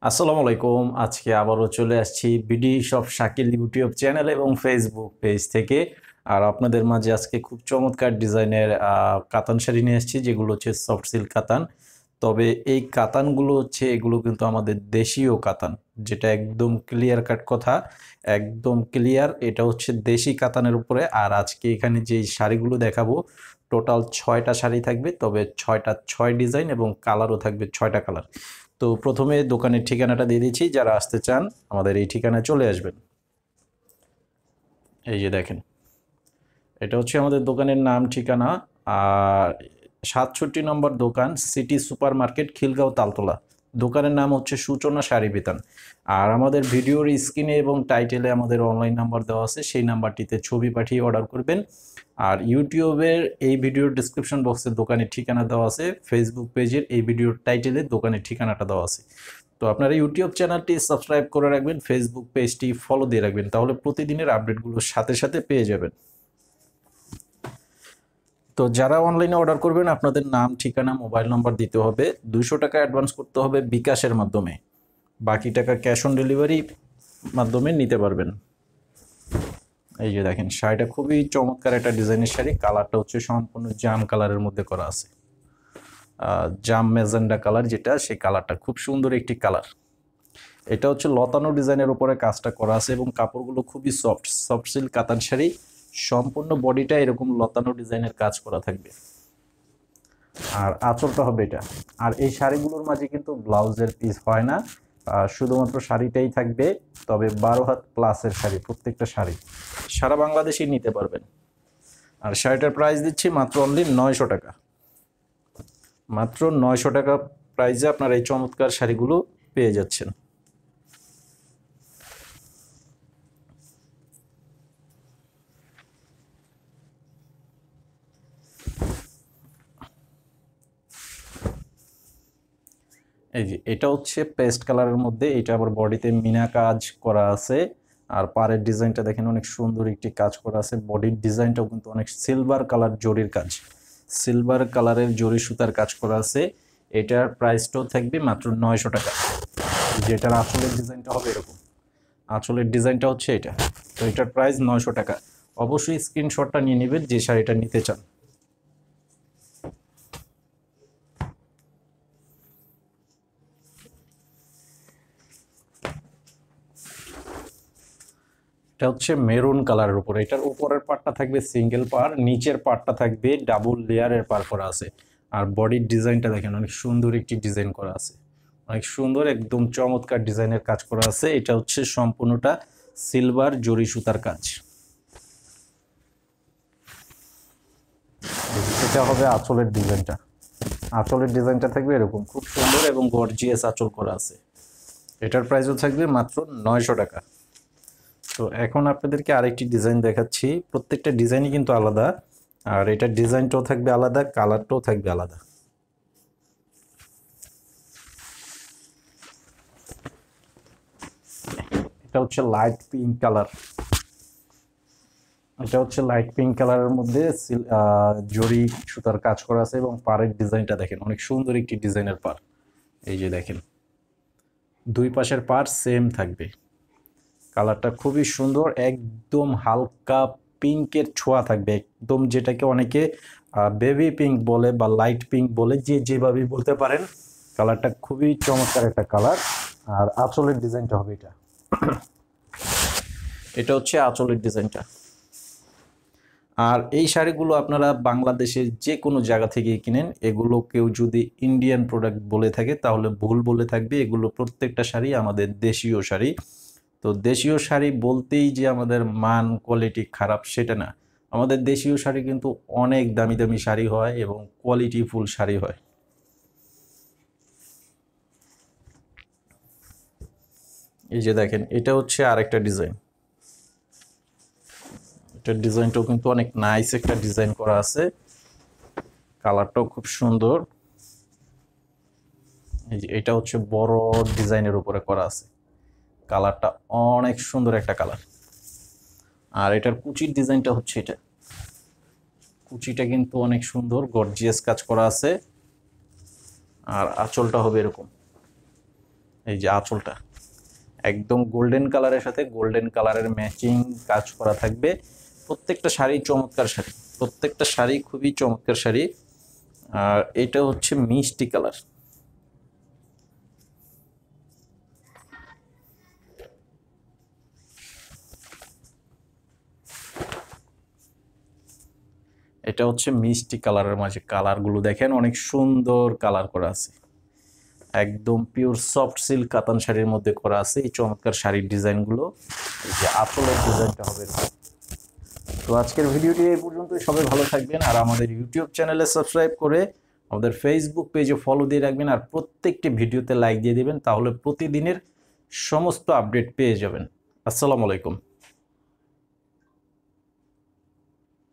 আসসালামু আলাইকুম। আজকে আবারও চলে আসছি BD shop Shakil YouTube channel এবং ফেসবুক পেজ থেকে। আর আপনাদের মাঝে আজকে খুব চমৎকার ডিজাইনের কাতান শাড়ি নিয়ে এসেছি, যেগুলো হচ্ছে সফট সিল্ক কাতান। তবে এই কাতানগুলো হচ্ছে, এগুলো কিন্তু আমাদের দেশীয় কাতান, যেটা একদম ক্লিয়ার কাট কথা, একদম ক্লিয়ার। এটা হচ্ছে দেশি কাতানের উপরে। আর আজকে এখানে যে শাড়িগুলো দেখাবো, টোটাল 6টা শাড়ি থাকবে, তবে 6টা 6 ডিজাইন এবং কালারও থাকবে 6টা কালার। তো প্রথমে দোকানের ঠিকানাটা দিয়ে দিচ্ছি, যারা আসতে চান আমাদের এই ঠিকানায় চলে আসবেন। এই যে দেখেন, এটা হচ্ছে আমাদের দোকানের নাম ঠিকানা। আর 67 নম্বর দোকান, city super market, Khilgaon, Taltala. দোকানের নাম হচ্ছে সূচনা শাড়ি বিতান। আর আমাদের ভিডিওর স্ক্রিনে এবং টাইটেলে আমাদের অনলাইন নাম্বার দেওয়া আছে, সেই নাম্বারটিতে ছবি পাঠিয়ে অর্ডার করবেন। আর ইউটিউবের এই ভিডিওর ডিসক্রিপশন বক্সে দোকানের ঠিকানা দেওয়া আছে, ফেসবুক পেজের এই ভিডিওর টাইটেলে দোকানের ঠিকানাটা দেওয়া আছে। তো আপনারা ইউটিউব চ্যানেলটি সাবস্ক্রাইব করে রাখবেন, ফেসবুক পেজটি ফলো দিয়ে রাখবেন, তাহলে প্রতিদিনের আপডেটগুলো সাথে সাথে পেয়ে যাবেন। তো যারা অনলাইনে অর্ডার করবেন, আপনাদের নাম, ঠিকানা, মোবাইল নাম্বার দিতে হবে। 200 টাকা অ্যাডভান্স করতে হবে বিকাশের মাধ্যমে। বাকি টাকা ক্যাশ অন ডেলিভারি মাধ্যমে নিতে পারবেন। এই যে দেখেন, শাড়িটা খুবই চমৎকার একটা ডিজাইনের শাড়ি। কালারটা হচ্ছে সম্পূর্ণ জাম কালারের মধ্যে করা আছে। জাম ম্যাজেন্ডা কালার, যেটা সেই কালারটা খুব সুন্দর একটি কালার। এটা হচ্ছে লতানো ডিজাইনের উপরে কাজটা করা আছে এবং কাপড়গুলো খুবই সফট, সফট সিল্ক কাতান শাড়ি। সম্পূর্ণ বডিটা এরকম লতানো ডিজাইনের কাজ করা থাকবে। আর আঁচলটা হবে এটা। আর এই শাড়িগুলোর মাঝে কিন্তু ব্লাউজের পিস হয় না, শুধুমাত্র শাড়িটাই থাকবে। তবে 12 হাত প্লাসের শাড়ি, প্রত্যেকটা শাড়ি সারা বাংলাদেশেই নিতে পারবেন। আর শাড়িটার প্রাইস দিচ্ছি মাত্র অনলি 900 টাকা। মাত্র 900 টাকা প্রাইসে আপনার এই চমৎকার শাড়িগুলো পেয়ে যাচ্ছেন। এই যে এটা হচ্ছে পেস্ট কালারের মধ্যে, এটা আবার বডিতে মিনা কাজ করা আছে। আর পাড়ের ডিজাইনটা দেখেন, অনেক সুন্দর একটি কাজ করা আছে। বডির ডিজাইনটাও কিন্তু অনেক সিলভার কালার জরির কাজ, সিলভার কালারের জরি সুতার কাজ করা আছে। এটার প্রাইসটাও থাকবে মাত্র 900 টাকা। যেটার আঁচলের ডিজাইনটা হবে এরকম, আঁচলের ডিজাইনটা হচ্ছে এটা। তো এটার প্রাইস 900 টাকা। অবশ্যই স্ক্রিনশটটা নিয়ে নেবেন যে শাড়িটা নিতে চান। এটা হচ্ছে মেরুন কালারের উপরে। এটার উপরের পার্টটা থাকবে সিঙ্গেল পার, নিচের পার্টটা থাকবে ডাবল লেয়ারের পার করা আছে। আর বডির ডিজাইনটা দেখেন, অনেক সুন্দর একটি ডিজাইন করা আছে, অনেক সুন্দর, একদম চমৎকার ডিজাইনের কাজ করা আছে। এটা হচ্ছে সম্পূর্ণটা সিলভার জরি সুতার কাজ। এটা হবে আঁচলের ডিজাইনটা। আঁচলের ডিজাইনটা থাকবে এরকম, খুব সুন্দর এবং গর্জিয়াস আঁচল করা আছে। এটার প্রাইসও থাকবে মাত্র 900 টাকা। তো এখন আপনাদেরকে আরেকটি ডিজাইন দেখাচ্ছি। প্রত্যেকটা ডিজাইনই কিন্তু আলাদা। আর এটার ডিজাইনটাও থাকবে আলাদা, কালারটাও থাকবে আলাদা। এটা হচ্ছে লাইট পিঙ্ক কালার। এটা হচ্ছে লাইট পিঙ্ক কালারের মধ্যে জরি সুতার কাজ করা আছে এবং পাড়ের ডিজাইনটা দেখেন, অনেক সুন্দর একটি ডিজাইনের পাড়। এই যে দেখেন, দুই পাশের পাড় সেম থাকবে। কালারটা খুবই সুন্দর, একদম হালকা পিঙ্কের ছোঁয়া থাকবে, একদম যেটাকে অনেকে বেবি পিঙ্ক বলে বা লাইট পিঙ্ক বলে, যে যেভাবে বলতে পারেন। কালারটা খুবই চমৎকার একটা কালার। আর আঁচলের ডিজাইনটা হবে এটা। এটা হচ্ছে আঁচলের ডিজাইনটা। আর এই শাড়িগুলো আপনারা বাংলাদেশের যে কোনো জায়গা থেকে কিনেন, এগুলো কেউ যদি ইন্ডিয়ান প্রোডাক্ট বলে থাকে তাহলে ভুল বলে থাকবে। এগুলো প্রত্যেকটা শাড়ি আমাদের দেশীয় শাড়ি। তো দেশীয় শাড়ি বলতেই যে আমাদের মান কোয়ালিটি খারাপ সেটা না। আমাদের দেশীয় শাড়ি কিন্তু অনেক দামি দামি শাড়ি হয় এবং কোয়ালিটিফুল শাড়ি হয়। এই যে দেখেন, এটা হচ্ছে আরেকটা ডিজাইন। এটার ডিজাইনটাও কিন্তু অনেক নাইস একটা ডিজাইন করা আছে, কালারটাও খুব সুন্দর। এই যে এটা হচ্ছে বড় ডিজাইনের উপরে করা আছে, কালারটা অনেক সুন্দর একটা কালার। আর এটার কুচির ডিজাইনটা হচ্ছে এটা। কুচিটা কিন্তু অনেক সুন্দর, গর্জিয়াস কাজ করা আছে। আর আঁচলটা হবে এরকম। এই যে আঁচলটা একদম গোল্ডেন কালারের সাথে গোল্ডেন কালারের ম্যাচিং কাজ করা থাকবে। প্রত্যেকটা শাড়ি চমৎকার শাড়ি, প্রত্যেকটা শাড়ি খুবই চমৎকার শাড়ি। আর এটা হচ্ছে মিষ্টি কালার। এটা হচ্ছে মিষ্টি কালারের মাঝে কালারগুলো দেখেন অনেক সুন্দর কালার করা আছে, একদম পিওর সফট সিল্ক কাতান শাড়ির মধ্যে করা আছে এই চমৎকার শাড়ির ডিজাইনগুলো। এই যে আঁচলের ডিজাইনটা হবে এরকম। তো আজকের ভিডিওটি এই পর্যন্তই, সবাই ভালো থাকবেন আর আমাদের ইউটিউব চ্যানেলে সাবস্ক্রাইব করে আমাদের ফেসবুক পেজে ফলো দিয়ে রাখবেন আর প্রত্যেকটি ভিডিওতে লাইক দিয়ে দিবেন, তাহলে প্রতিদিনের সমস্ত আপডেট পেয়ে যাবেন। আসসালামু আলাইকুম।